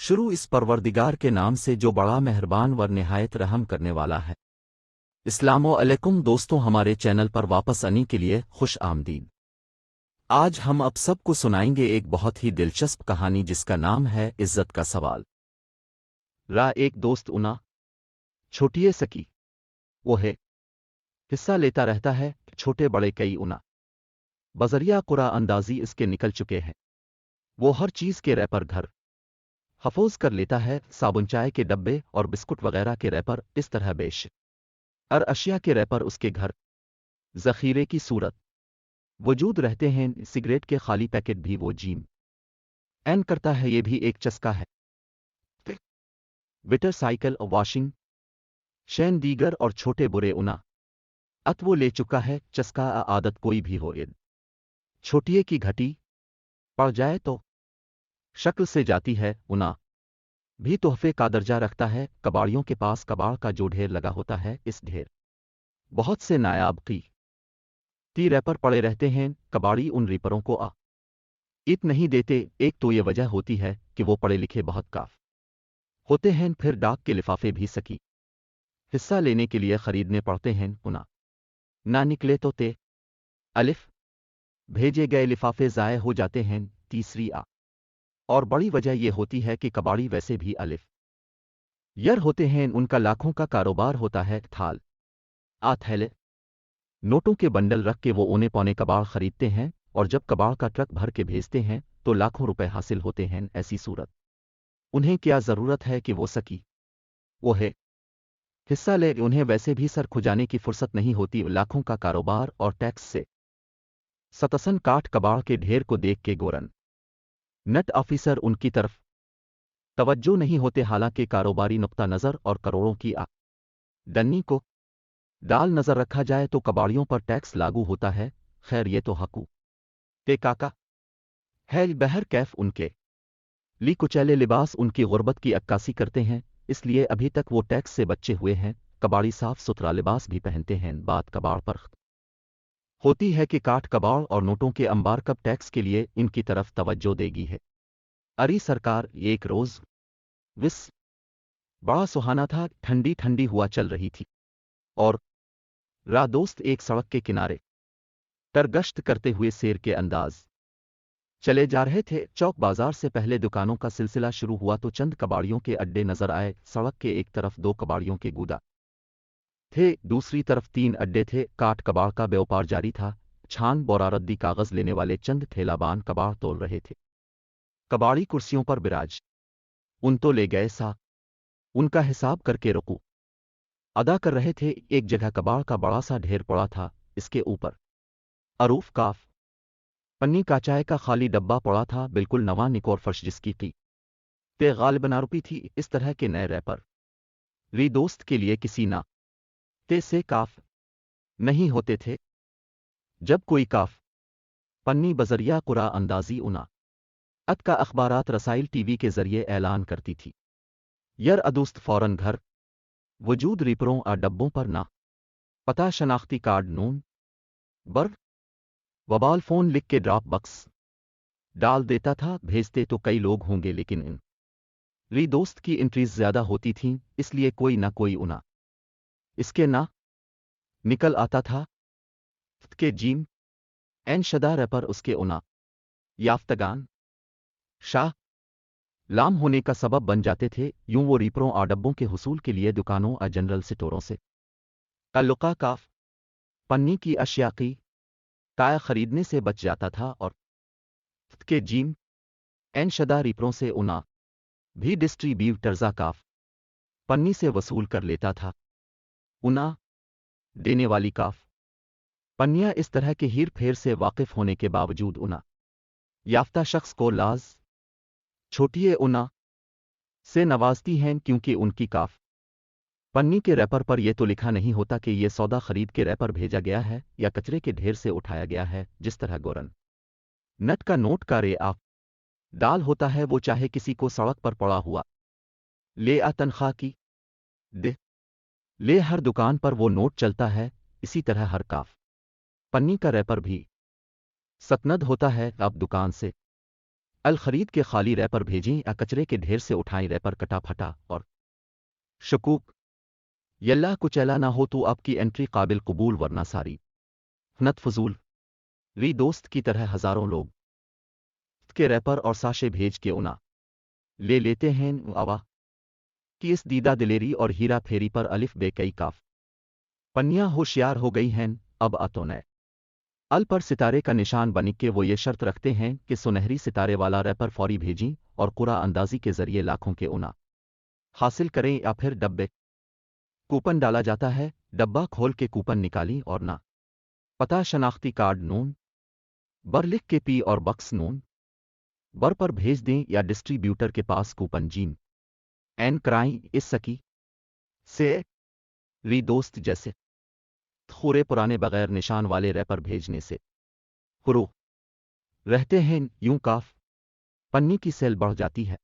शुरू इस परवरदिगार के नाम से जो बड़ा मेहरबान व निहायत रहम करने वाला है। अस्सलामुअलैकुम दोस्तों, हमारे चैनल पर वापस आने के लिए खुश आमदीद। आज हम आप सबको सुनाएंगे एक बहुत ही दिलचस्प कहानी जिसका नाम है इज्जत का सवाल। एक दोस्त उना छोटिए सकी वो है हिस्सा लेता रहता है, छोटे बड़े कई उना बजरिया कुरा अंदाजी इसके निकल चुके हैं। वो हर चीज के रैपर घर हफोज कर लेता है, साबुन चाय के डब्बे और बिस्कुट वगैरह के रैपर इस तरह बेश और अशिया के रैपर उसके घर जखीरे की सूरत वजूद रहते हैं। सिगरेट के खाली पैकेट भी वो जीम एन करता है, ये भी एक चस्का है। विटर साइकिल और वॉशिंग शैन दीगर और छोटे बुरे उना अत वो ले चुका है। चस्का आदत कोई भी हो, ईद छोटिए की घटी पड़ जाए तो शक्ल से जाती है। उना भी तोहफे का दर्जा रखता है। कबाड़ियों के पास कबाड़ का जो ढेर लगा होता है, इस ढेर बहुत से नायाब ती रैपर पड़े रहते हैं। कबाड़ी उन रीपरों को इत नहीं देते। एक तो ये वजह होती है कि वो पढ़े लिखे बहुत काफ होते हैं, फिर डाक के लिफाफे भी सकी हिस्सा लेने के लिए खरीदने पड़ते हैं। उना ना निकले तो अलिफ भेजे गए लिफाफे ज़ाय हो जाते हैं। तीसरी और बड़ी वजह यह होती है कि कबाड़ी वैसे भी अलिफ यर होते हैं, उनका लाखों का कारोबार होता है। थाल थैले नोटों के बंडल रख के वो औने पौने कबाड़ खरीदते हैं, और जब कबाड़ का ट्रक भर के भेजते हैं तो लाखों रुपए हासिल होते हैं। ऐसी सूरत उन्हें क्या जरूरत है कि वो सकी वो है हिस्सा ले, उन्हें वैसे भी सर खुजाने की फुर्सत नहीं होती। लाखों का कारोबार और टैक्स से सतसन काट कबाड़ के ढेर को देख के गोरन नट ऑफिसर उनकी तरफ तवज्जो नहीं होते। हालांकि कारोबारी नुक्ता नज़र और करोड़ों की डन्नी को डाल नजर रखा जाए तो कबाड़ियों पर टैक्स लागू होता है। खैर ये तो हकू काका है। बहर कैफ उनके ली कुचैले लिबास उनकी गुर्बत की अक्कासी करते हैं, इसलिए अभी तक वो टैक्स से बचे हुए हैं। कबाड़ी साफ सुथरा लिबास भी पहनते हैं। बात कबाड़ पर होती है कि काट कबाड़ और नोटों के अंबार कब टैक्स के लिए इनकी तरफ तवज्जो देगी है। अरी सरकार, एक रोज विस बड़ा सुहाना था। ठंडी ठंडी हुआ चल रही थी और दोस्त एक सड़क के किनारे तरगश्त करते हुए शेर के अंदाज चले जा रहे थे। चौक बाजार से पहले दुकानों का सिलसिला शुरू हुआ तो चंद कबाड़ियों के अड्डे नजर आए। सड़क के एक तरफ 2 कबाड़ियों के गुदा थे, दूसरी तरफ 3 अड्डे थे। काट कबाड़ का व्यापार जारी था। छान बोरा रद्दी कागज लेने वाले चंद ठेलाबान कबाड़ तोल रहे थे। कबाड़ी कुर्सियों पर बिराज उन तो ले गए सा उनका हिसाब करके रुकू अदा कर रहे थे। एक जगह कबाड़ का बड़ा सा ढेर पड़ा था, इसके ऊपर अरूफ काफ पन्नी का चाय का खाली डब्बा पड़ा था, बिल्कुल नवा निकोर फर्श जिसकी गालिबन रुपी थी। इस तरह के नए रैपर दोस्त के लिए किसी ना से काफ नहीं होते थे। जब कोई काफ पन्नी बजरिया कुरा अंदाजी उना अत का अखबारात रसाइल टीवी के जरिए ऐलान करती थी। यर अदुस्त फौरन घर वजूद रिपरों और डब्बों पर ना पता शनाख्ती कार्ड नून बर वबाल फोन लिख के ड्रॉप बक्स डाल देता था। भेजते तो कई लोग होंगे, लेकिन इन दोस्त की एंट्रीज ज्यादा होती थीं, इसलिए कोई ना कोई उना इसके ना निकल आता था। के जीम एन शदा रैपर उसके उना याफ्तगान शाह लाम होने का सबब बन जाते थे। यूं वो रीपरों और डब्बों के हुसूल के लिए दुकानों और जनरल स्टोरों से ताल्लुका काफ पन्नी की अशिया की ताया खरीदने से बच जाता था, और के जीम एन शदा रीपरों से उना भी डिस्ट्रीब्यूटर्जा काफ पन्नी से वसूल कर लेता था। उना देने वाली काफ पन्नियां इस तरह के हीर फेर से वाकिफ होने के बावजूद उना याफ्ता शख्स को लाज छोटिए उना से नवाजती हैं, क्योंकि उनकी काफ पन्नी के रैपर पर यह तो लिखा नहीं होता कि यह सौदा खरीद के रैपर भेजा गया है या कचरे के ढेर से उठाया गया है। जिस तरह गोरन नट का नोट का डाल होता है, वो चाहे किसी को सड़क पर पड़ा हुआ ले तनख्वाह की दे ले, हर दुकान पर वो नोट चलता है। इसी तरह हर काफ पन्नी का रैपर भी सतनद होता है। अब दुकान से الخرید کے خالی ریپر بھیجیں یا کچرے کے ڈھیر سے اٹھائیں ریپر کٹا پھٹا اور شکوک یلا کچیلا نہ ہو تو آپ کی انٹری قابل قبول ورنہ ساری نت فضول ری دوست کی طرح ہزاروں لوگ کے ریپر اور ساشے بھیج کے انا لے لیتے ہیں اوا کہ اس دیدہ دلیری اور ہیرا پھیری پر الف بے کئی کاف پنیاں ہوشیار ہو گئی ہیں اب اتونے ال پر ستارے کا نشان بن کے وہ یہ شرط رکھتے ہیں کہ سنہری ستارے والا ریپر فوری بھیجیں اور قرآ اندازی کے ذریعے لاکھوں کے انا حاصل کریں یا پھر ڈبے کوپن ڈالا جاتا ہے ڈبہ کھول کے کوپن نکالی اور نہ پتہ شناختی کارڈ نون بر لکھ کے پی اور بکس نون بر پر بھیج دیں یا ڈسٹریبیوٹر کے پاس کوپن جین این کرائیں اس سکی سے ری دوست جیسے تھورے پرانے بغیر نشان والے ریپر بھیجنے سے پرو رہتے ہیں یوں کاف پنی کی سیل بڑھ جاتی ہے